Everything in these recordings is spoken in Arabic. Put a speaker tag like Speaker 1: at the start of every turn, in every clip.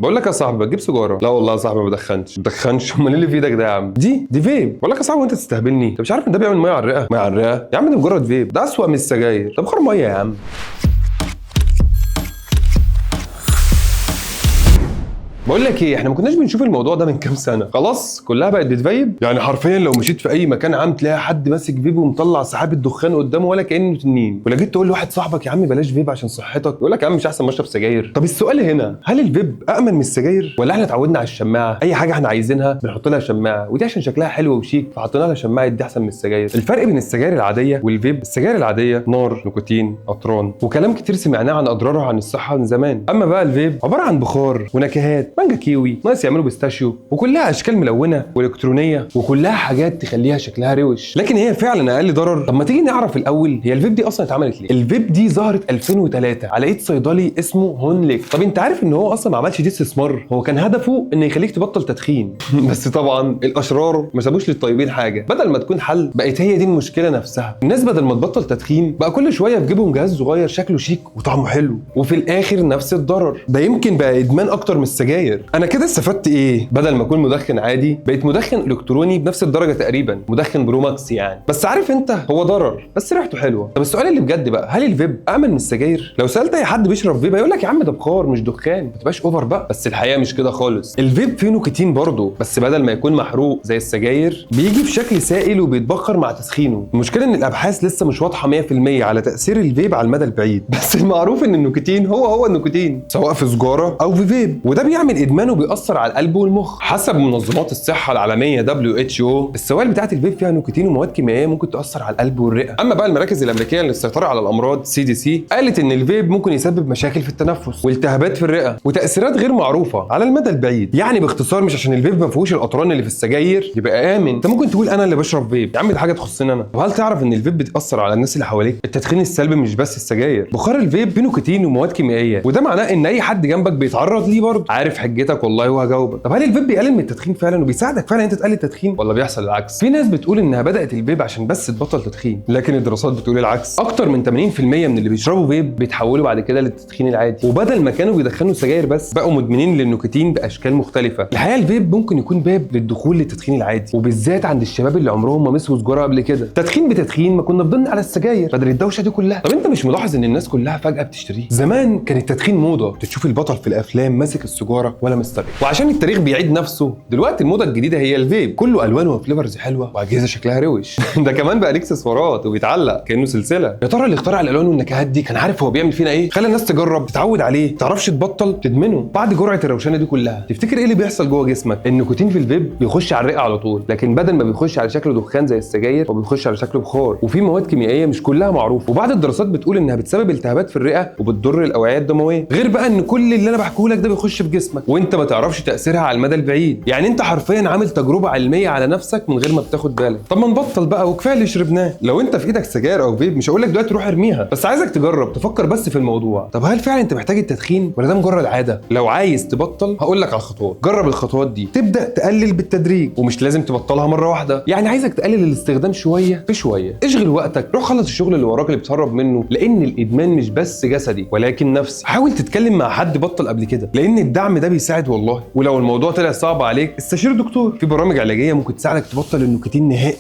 Speaker 1: بقول لك يا صاحبي بتجيب سيجاره؟ لا والله يا صاحبي ما بدخنش امال ايه اللي في ايدك ده يا عم؟ دي فيب. بقول لك يا صاحبي وانت تستهبلني، انت مش عارف ان ده بيعمل ميه على الرئه؟ ميه على الرئه يا عم، ده مجرد فيب، ده اسوأ من السجاير، ده بخار ميه يا عم. بقول لك ايه، احنا ما كناش بنشوف الموضوع ده من كام سنه، خلاص كلها بقت بتفيب. يعني حرفيا لو مشيت في اي مكان عام تلاقي حد ماسك فيب ومطلع سحابه دخان قدامه ولا كانه تنين. ولا جيت تقول لواحد صاحبك يا عم بلاش فيب عشان صحتك، يقول لك يا عم مش احسن ما اشرب سجاير؟ طب السؤال هنا، هل الفيب امن من السجاير ولا احنا اتعودنا على الشماعه؟ اي حاجه احنا عايزينها بنحط لها شماعه، ودي عشان شكلها حلو وشيك فحطينا لها شماعه، دي احسن من السجاير. الفرق بين السجاير العاديه والفيب، السجاير العاديه نار، نيكوتين، اطران، وكلام كتير سمعناه عن اضرارها عن الصحه من زمان. اما بقى الفيب عباره عن بخار ونكهات، مانجا، كيوي، ناس يعملوا بيستاشيو، وكلها اشكال ملونه والكترونيه، وكلها حاجات تخليها شكلها روش، لكن هي فعلا اقل ضرر. طب ما تيجي نعرف الاول هي الفيب دي اصلا اتعملت ليه؟ الفيب دي ظهرت 2003 على ايد صيدلي اسمه هونليك. طب انت عارف ان هو اصلا ما عملش دي استثمار، هو كان هدفه ان يخليك تبطل تدخين. بس طبعا الاشرار ما سابوش للطيبين حاجه، بدل ما تكون حل بقت هي دي المشكله نفسها. الناس بدل ما تبطل تدخين بقى كل شويه في جيبهم جهاز صغير شكله شيك وطعمه حلو، وفي الاخر نفس الضرر. ده يمكن بقى ادمان اكتر من السجاير. انا كده استفدت ايه؟ بدل ما اكون مدخن عادي بقيت مدخن الكتروني بنفس الدرجه تقريبا، مدخن برو ماكس يعني. بس عارف انت، هو ضرر بس ريحته حلوه. طب السؤال اللي بجد بقى، هل الفيب امن من السجاير؟ لو سالت اي حد بيشرب فيب هيقول لك يا عم ده بخار مش دخان، ما تبقاش اوفر بقى. بس الحقيقه مش كده خالص. الفيب فيه نيكوتين برضه، بس بدل ما يكون محروق زي السجاير بيجي في شكل سائل وبيتبخر مع تسخينه. المشكله ان الابحاث لسه مش واضحه 100% على تاثير الفيب على المدى البعيد، بس المعروف ان النيكوتين هو النيكوتين سواء في سجاره او في فيب، وده بيعمل ادمان وبيأثر على القلب والمخ. حسب منظمات الصحه العالميه WHO السوائل بتاعه الفيب فيها نيكوتين ومواد كيميائيه ممكن تاثر على القلب والرئه. اما بقى المراكز الامريكيه للسيطره على الامراض CDC قالت ان الفيب ممكن يسبب مشاكل في التنفس والتهابات في الرئه وتاثيرات غير معروفه على المدى البعيد. يعني باختصار، مش عشان الفيب ما فيهوش الاطران اللي في السجاير يبقى امن. انت ممكن تقول انا اللي بشرب فيب، يا عم دي حاجه تخصني انا. وهل تعرف ان الفيب بتاثر على الناس اللي حواليك؟ التدخين السلبي مش بس السجاير، بخار الفيب فيه نيكوتين ومواد كيميائيه، وده معناه ان اي حد جنبك بيتعرض ليه برضه. عارف حجتك والله وهجاوبك. طب هل الفيب بيقلل من التدخين فعلا وبيساعدك فعلا انت تقلل التدخين، ولا بيحصل العكس؟ في ناس بتقول انها بدات الفيب عشان بس تبطل تدخين، لكن الدراسات بتقول العكس. اكتر من 80% من اللي بيشربوا فيب بيتحولوا بعد كده للتدخين العادي، وبدل ما كانوا بيدخنوا سجاير بس بقوا مدمنين للنيكوتين باشكال مختلفه. الحقيقه الفيب ممكن يكون باب للدخول للتدخين العادي، وبالذات عند الشباب اللي عمرهم ما مسكوا سجاره قبل كده. تدخين بتدخين ما كنا فضلنا على السجاير بدل الدوشه دي كلها. طب انت مش ملاحظ ان الناس كلها فجاه بتشتريه؟ زمان كان التدخين موضه، تشوف البطل في الافلام ماسك السجاره ولا مستريح. وعشان التاريخ بيعيد نفسه دلوقتي الموضه الجديده هي الفيب، كله الوان وفليفرز حلوه واجهزه شكلها روش. ده كمان بقى ليه اكسسوارات وبيتعلق كانه سلسله. يا ترى اللي اخترع الالوان والنكهات دي كان عارف هو بيعمل فينا ايه؟ خلى الناس تجرب، تتعود عليه، ما تعرفش تبطل، تدمنه. بعد جرعه الروشنه دي كلها تفتكر ايه اللي بيحصل جوه جسمك؟ النيكوتين في الفيب بيخش على الرئه على طول، لكن بدل ما بيخش على شكل دخان زي السجاير هو بيخش على شكل بخار، وفي مواد كيميائيه مش كلها معروفه. وبعض الدراسات بتقول انها بتسبب التهابات في الرئه وبتضر الاوعيه الدمويه. غير بقى ان كل اللي انا بحكيه لك ده بيخش في جسمك وانت ما تعرفش تاثيرها على المدى البعيد. يعني انت حرفيا عامل تجربه علميه على نفسك من غير ما بتاخد بالك. طب ما نبطل بقى وكفايه اللي شربناه. لو انت في ايدك سجاير او فيب مش هقول لك دلوقتي روح ارميها، بس عايزك تجرب تفكر بس في الموضوع. طب هل فعلا انت محتاج التدخين ولا ده مجرد عاده؟ لو عايز تبطل هقول لك على الخطوات. جرب الخطوات دي، تبدا تقلل بالتدريج ومش لازم تبطلها مره واحده. يعني عايزك تقلل الاستخدام شويه في شويه، اشغل وقتك، روح خلص الشغل اللي وراك اللي بتهرب منه، لان الادمان مش بس جسدي ولكن نفسي. حاول تتكلم مع حد بطل قبل كده، لان الدعم ده بيساعد والله. ولو الموضوع طلع صعب عليك استشير دكتور، في برامج علاجيه ممكن تساعدك تبطل النيكوتين نهائي.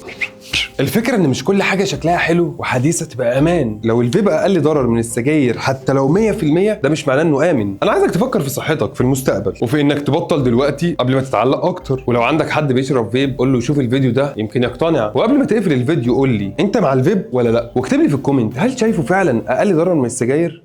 Speaker 1: الفكره ان مش كل حاجه شكلها حلو وحديثه تبقى امان. لو الفيب اقل ضرر من السجاير حتى لو 100%، ده مش معناه انه امن. انا عايزك تفكر في صحتك في المستقبل وفي انك تبطل دلوقتي قبل ما تتعلق اكتر. ولو عندك حد بيشرب فيب قول له شوف الفيديو ده يمكن يقتنع. وقبل ما تقفل الفيديو قول لي انت مع الفيب ولا لا، واكتب لي في الكومنت هل شايفه فعلا اقل ضرر من السجاير.